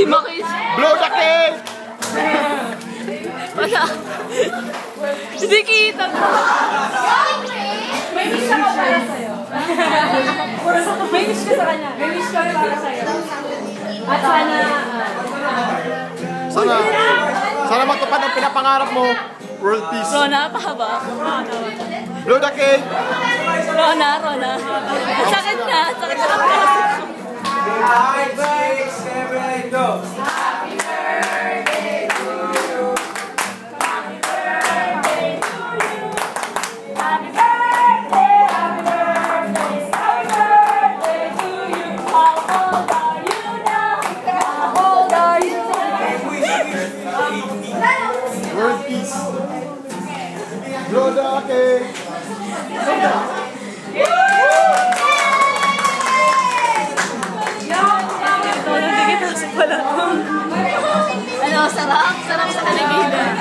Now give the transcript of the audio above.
Makis. Blow the cake! Wala. Hindi kita. May wish ako para sa'yo. May wish ka sa kanya. May wish ko para sa'yo. At Sana matupad ang pinapangarap mo. World peace. Rona, pahaba. Blow the cake! Rona. Sakit na. Sakit na lang. 5, 6, 7, 8, go! Happy birthday to you. Happy birthday to you. Happy birthday, happy birthday, happy birthday to you. How old are you now? How old are you now? World peace. Blow the cake! Ano, sarap? Sarap sa kalibigan.